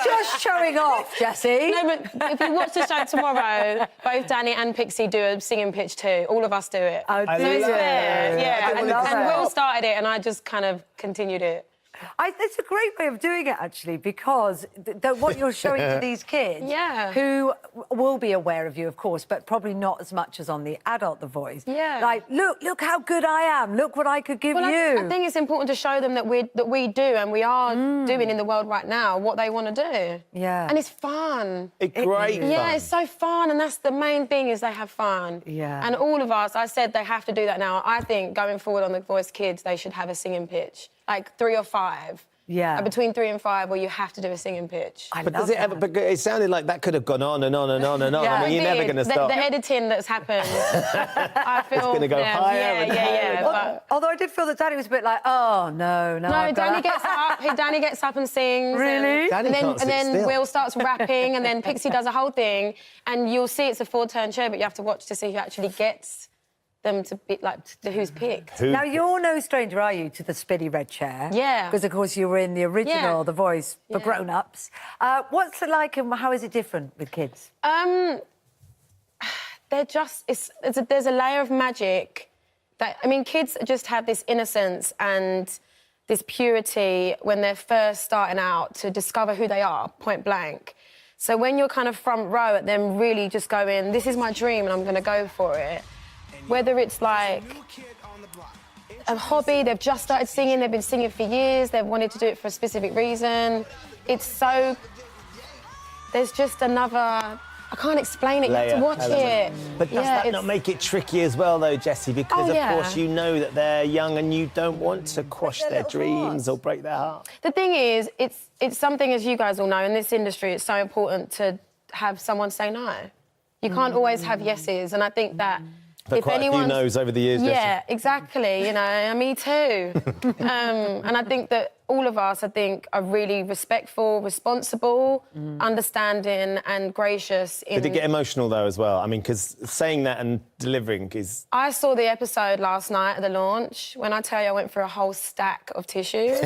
just showing off, Jessie. No, but if you watch the show tomorrow, both Danny and Pixie do a singing pitch too. All of us do it. Oh, so it's fair. Yeah, and it. Will started it and I just kind of continued it. It's a great way of doing it, actually, because what you're showing to these kids, who will be aware of you, of course, but probably not as much as on the adult The Voice. Yeah. Like, look how good I am. Look what I could give you. I think it's important to show them that we do and we are doing in the world right now what they want to do. Yeah. And it's fun. It's great fun. Yeah, it's so fun, and that's the main thing is they have fun. Yeah. And all of us, I said they have to do that now. I think going forward on The Voice Kids, they should have a singing pitch. Like 3 or 5. Yeah. Between 3 and 5, where you have to do a singing pitch. But does it ever? But it sounded like that could have gone on and on and on and on. Yeah, I mean, you're never going to stop. The editing that's happened, I feel... It's going to go higher and higher. Yeah. But... Although I did feel that Danny was a bit like, oh, no. No, Danny gets up. Danny gets up and sings. Really? And then Will starts rapping, and then Pixie does a whole thing, and you'll see it's a 4-turn show, but you have to watch to see who actually gets them to be like who's picked. Now you're no stranger, are you, to the spinny red chair? Yeah. Because of course you were in the original The Voice for grown-ups. What's it like, and how is it different with kids? They're just there's a layer of magic that kids just have this innocence and this purity when they're first starting out to discover who they are, point blank. So when you're kind of front row at them really just going, this is my dream and I'm going to go for it. Whether it's like a hobby, they've just started singing, they've been singing for years, they've wanted to do it for a specific reason. It's so... There's just another... I can't explain it, you have to watch it. But does that not make it tricky as well, though, Jessie? Because, of course, you know that they're young and you don't want to quash their dreams or break their heart. The thing is, it's something, as you guys all know, in this industry, it's so important to have someone say no. You can't always have yeses, and I think that... But if quite a few no's over the years, Yeah, exactly, you know, me too. And I think that all of us, are really respectful, responsible, understanding and gracious. Did it get emotional, though, as well? I mean, because saying that and delivering is... I saw the episode last night at the launch. When I tell you I went through a whole stack of tissues.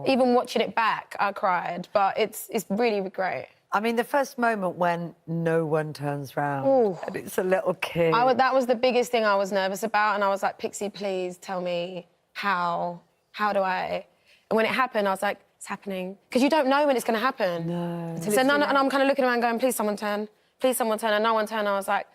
Even watching it back, I cried. But it's really great. I mean, the first moment when no one turns round and it's a little kid. That was the biggest thing I was nervous about, and I was like, Pixie, please tell me how do I... And when it happened, I was like, it's happening. Because you don't know when it's going to happen. No. So and I'm kind of looking around going, please someone turn, and no one turned. I was like,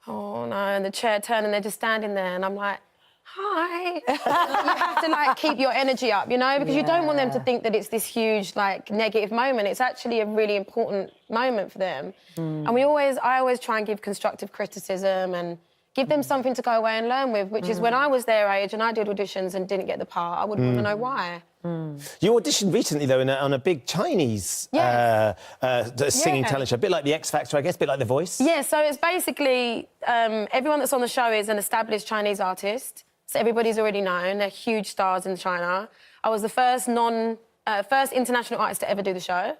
oh no, and the chair turned and they're just standing there, and I'm like, hi. You have to, like, keep your energy up, you know, because you don't want them to think that it's this huge, like, negative moment. It's actually a really important moment for them. And I always try and give constructive criticism and give them something to go away and learn with, which is when I was their age and I did auditions and didn't get the part, I would want to know why. You auditioned recently, though, on a big Chinese singing talent show, a bit like the X Factor, I guess, a bit like The Voice. Yeah, so it's basically everyone that's on the show is an established Chinese artist. So everybody's already known. They're huge stars in China. I was the first international artist to ever do the show.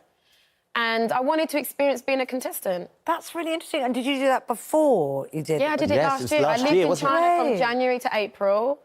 And I wanted to experience being a contestant. That's really interesting. And did you do that before you did it? Yeah, I did it last year. I lived in China from January to April.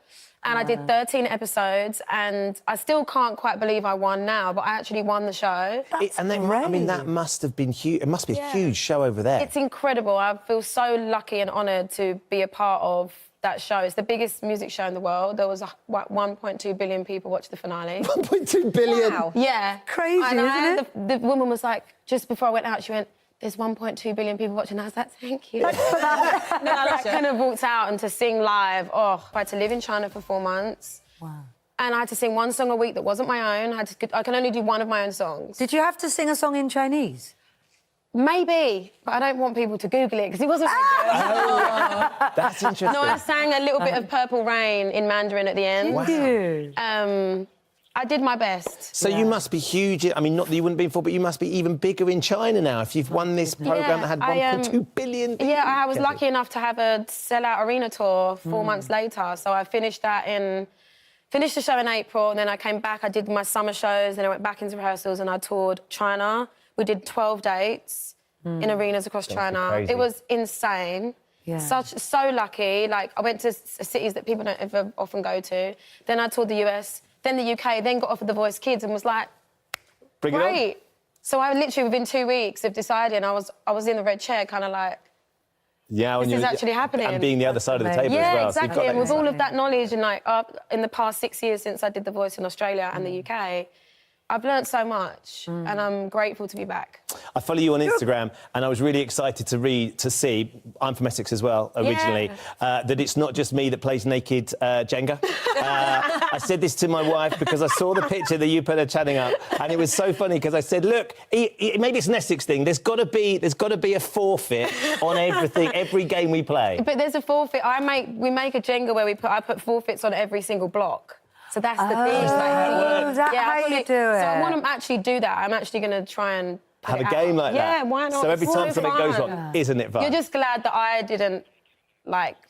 And I did 13 episodes, and I still can't quite believe I won now, but I actually won the show. That's great. I mean, that must have been huge. It must be a huge show over there. It's incredible. I feel so lucky and honoured to be a part of that show. It's the biggest music show in the world. There was 1.2 billion people watch the finale. 1.2 billion? Wow. Yeah. Crazy, isn't it? The woman was like, just before I went out, she went, there's 1.2 billion people watching. I was like, thank you. Thanks for that. And I kind of walked out and to sing live. I had to live in China for 4 months. Wow. And I had to sing one song a week that wasn't my own. I can only do one of my own songs. Did you have to sing a song in Chinese? Maybe, but I don't want people to Google it because it wasn't very good. Oh, that's interesting. No, I sang a little bit of Purple Rain in Mandarin at the end. Wow. I did my best. So you must be huge. I mean, not that you wouldn't be before, but you must be even bigger in China now if you've won this programme that had 1.2 billion people. Yeah, I was lucky enough to have a sellout arena tour 4 months later. So I finished the show in April, and then I came back, I did my summer shows, then I went back into rehearsals and I toured China. We did 12 dates in arenas across China. It was insane. Yeah. So lucky. Like, I went to cities that people don't ever often go to. Then I toured the US, then the UK, then got offered The Voice Kids and was like, great. So I literally, within 2 weeks of deciding, I was in the red chair, kind of like, yeah, this is actually happening. And being the other side of the table yeah, as well. Exactly. So and with all of that knowledge and like in the past 6 years since I did The Voice in Australia and the UK, I've learned so much and I'm grateful to be back. I follow you on Instagram and I was really excited to see, I'm from Essex as well, originally, that it's not just me that plays naked Jenga. I said this to my wife because I saw the picture that you put her chatting up and it was so funny because I said, look, maybe it's an Essex thing, there's got to be a forfeit on everything, every game we play. But there's a forfeit. We make a Jenga where I put forfeits on every single block. So that's the thing. Is that how you do it? So I want to actually do that. I'm actually going to try and have a game like that. Yeah, why not? So every time something goes wrong, isn't it fun? You're just glad that I didn't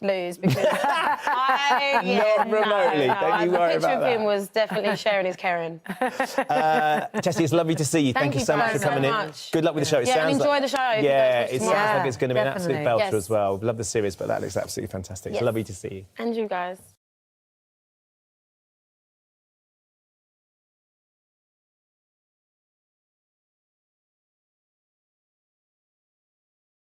lose because not remotely. Don't you worry about that. The picture of him was definitely sharing his caring. Jessie, it's lovely to see you. Thank you so much for coming in. Good luck with the show. It sounds enjoy like, the show. Yeah, it sounds like it's going to be an absolute belter Yes. as well. Love the series, but that looks absolutely fantastic. It's lovely to see you. And you guys.